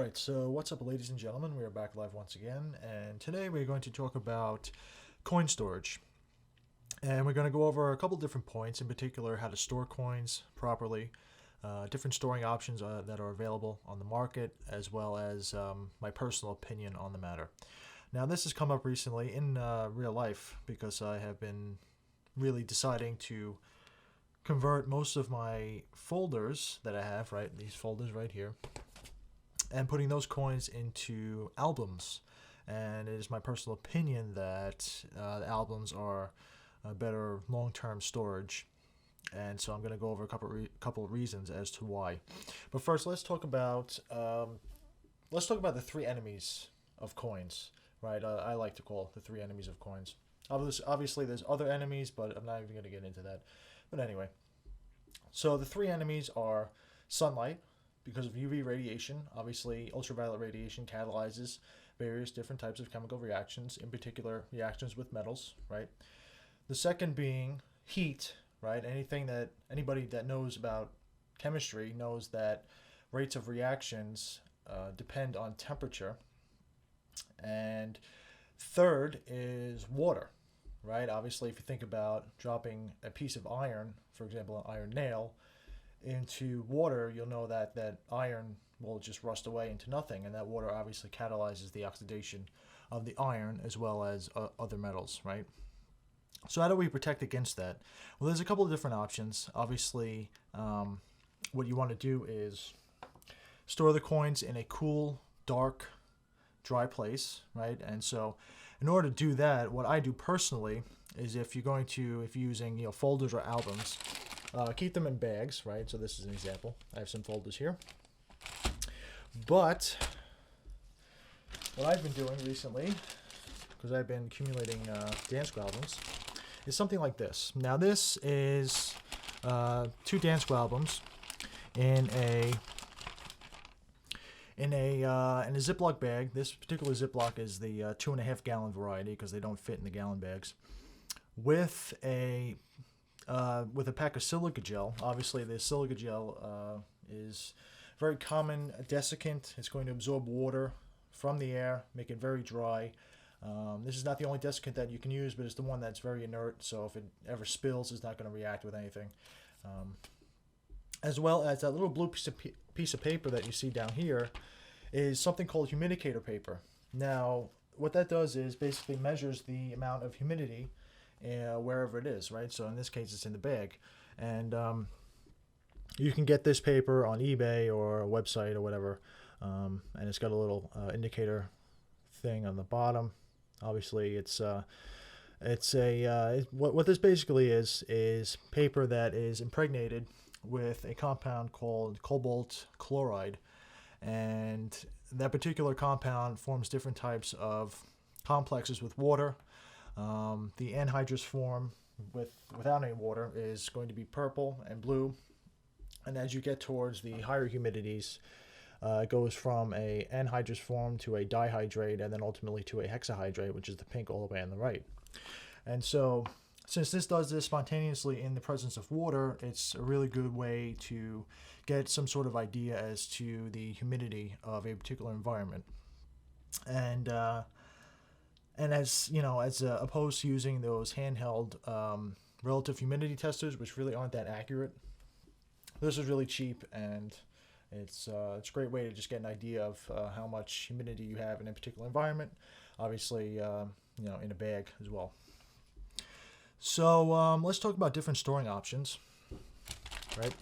Alright, so what's up, ladies and gentlemen? We are back live once again, and today we're going to talk about coin storage. And we're going to go over a couple different points, in particular how to store coins properly, different storing options that are available on the market, as well as my personal opinion on the matter. Now, this has come up recently in real life because I have been really deciding to convert most of my folders that I have, right, these folders right here, and putting those coins into albums. And it is my personal opinion that the albums are a better long-term storage. And so I'm going to go over a couple of reasons as to why. But first, let's talk about the three enemies of coins, right? I like to call the three enemies of coins. Obviously, there's other enemies, but I'm not even going to get into that. But anyway, so the three enemies are sunlight, because of UV radiation. Obviously, ultraviolet radiation catalyzes various different types of chemical reactions, in particular reactions with metals, right? The second being heat, right? Anybody that knows about chemistry knows that rates of reactions depend on temperature. And third is water, right? Obviously, if you think about dropping a piece of iron, for example, an iron nail, into water, you'll know that that iron will just rust away into nothing, and that water obviously catalyzes the oxidation of the iron as well as other metals, right? So how do we protect against that? Well, there's a couple of different options. Obviously, what you want to do is store the coins in a cool, dark, dry place, right? And so in order to do that, what I do personally is if you're using folders or albums, keep them in bags, right? So this is an example. I have some folders here. But what I've been doing recently, because I've been accumulating Dansco albums, is something like this. Now this is two Dansco albums in a Ziploc bag. This particular Ziploc is the 2.5 gallon variety because they don't fit in the gallon bags. With a pack of silica gel. Obviously, the silica gel is very common desiccant. It's going to absorb water from the air, make it very dry. This is not the only desiccant that you can use, but it's the one that's very inert, so if it ever spills, it's not going to react with anything. As well as that little blue piece of paper that you see down here is something called humidicator paper. Now, what that does is basically measures the amount of humidity wherever it is, right? So in this case, it's in the bag. And you can get this paper on eBay or a website or whatever. And it's got a little indicator thing on the bottom. Obviously, what this basically is paper that is impregnated with a compound called cobalt chloride. And that particular compound forms different types of complexes with water. The anhydrous form without any water is going to be purple and blue, and as you get towards the higher humidities, it goes from a anhydrous form to a dihydrate, and then ultimately to a hexahydrate, which is the pink all the way on the right. And so, since this does this spontaneously in the presence of water, it's a really good way to get some sort of idea as to the humidity of a particular environment. And as you know, as opposed to using those handheld relative humidity testers, which really aren't that accurate, this is really cheap, and it's a great way to just get an idea of how much humidity you have in a particular environment. Obviously, in a bag as well. So let's talk about different storing options, right?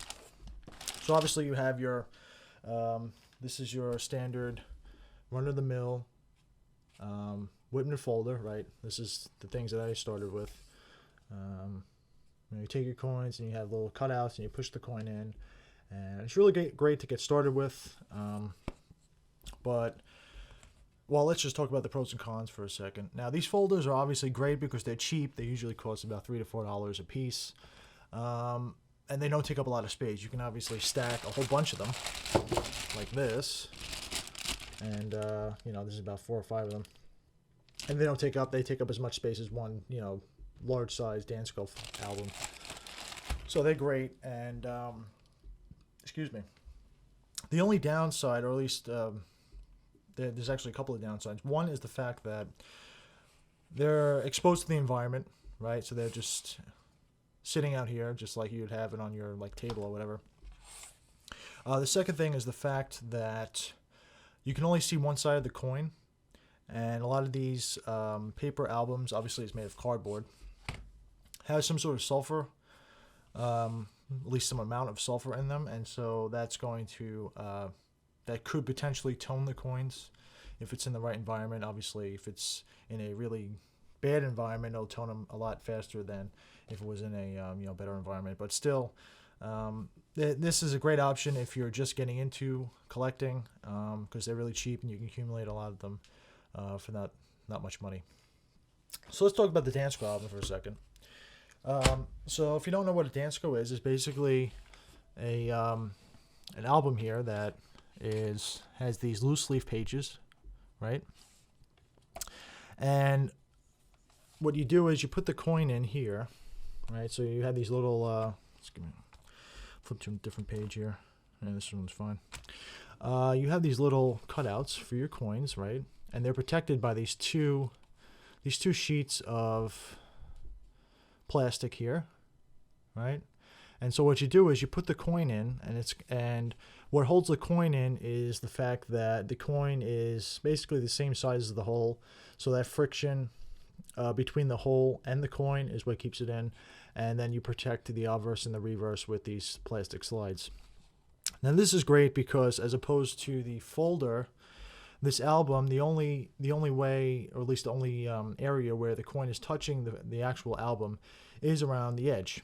So obviously you have your this is your standard run-of-the-mill Whitman folder, right? This is the things that I started with. You take your coins and you have little cutouts and you push the coin in, and it's really great to get started with. But let's just talk about the pros and cons for a second. Now, these folders are obviously great because they're cheap. They usually cost about $3 to $4 a piece, and they don't take up a lot of space. You can obviously stack a whole bunch of them like this, and this is about 4 or 5 of them. And they take up as much space as one, large size Dansco album. So they're great. And, excuse me. The only downside, or at least there's actually a couple of downsides. One is the fact that they're exposed to the environment, right? So they're just sitting out here, just like you'd have it on your like table or whatever. The second thing is the fact that you can only see one side of the coin, and a lot of these paper albums, obviously it's made of cardboard, has some sort of sulfur, at least some amount of sulfur in them, and so that's going to that could potentially tone the coins if it's in the right environment. Obviously, if it's in a really bad environment, it'll tone them a lot faster than if it was in a better environment. But still, this is a great option if you're just getting into collecting, because they're really cheap and you can accumulate a lot of them for not much money. So let's talk about the Dansco album for a second. So if you don't know what a Dansco is, it's basically an album here that has these loose leaf pages, right? And what you do is you put the coin in here, right? So you have these little, let's flip to a different page here. Yeah, this one's fine. You have these little cutouts for your coins, right? And they're protected by these two sheets of plastic here, right? And so what you do is you put the coin in, and what holds the coin in is the fact that the coin is basically the same size as the hole, so that friction between the hole and the coin is what keeps it in, and then you protect the obverse and the reverse with these plastic slides. Now this is great because as opposed to the folder, this album, the only way, or at least the only area where the coin is touching the actual album is around the edge,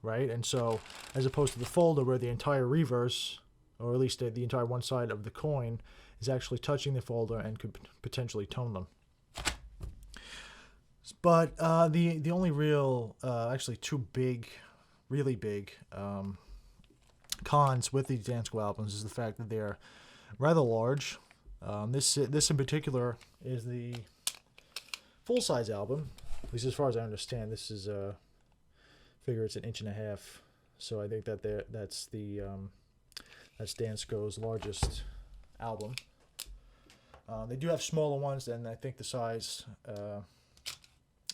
right? And so as opposed to the folder where the entire reverse, or at least the entire one side of the coin, is actually touching the folder and could potentially tone them. But the only real, actually two really big cons with these Dansco albums is the fact that they're rather large. This in particular is the full-size album, at least as far as I understand. This is figure it's 1.5 inches, so I think that that's Dansco's largest album. They do have smaller ones, and I think the size,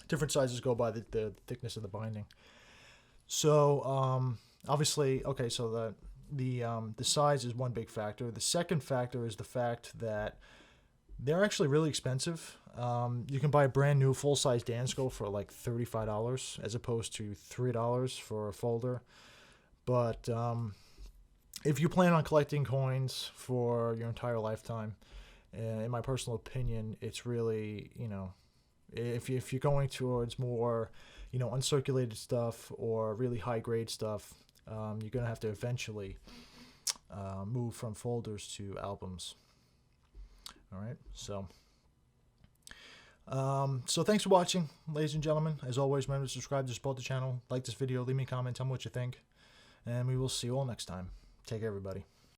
different sizes go by the thickness of the binding. So obviously, okay, so the size is one big factor. The second factor is the fact that they're actually really expensive. You can buy a brand new full-size Dansco for like $35 as opposed to $3 for a folder. But if you plan on collecting coins for your entire lifetime, in my personal opinion, it's really, if you're going towards more, uncirculated stuff or really high-grade stuff, you're going to have to eventually move from folders to albums. All right, so thanks for watching, ladies and gentlemen. As always, remember to subscribe to support the channel, like this video, leave me a comment, tell me what you think, and we will see you all next time. Take care, everybody.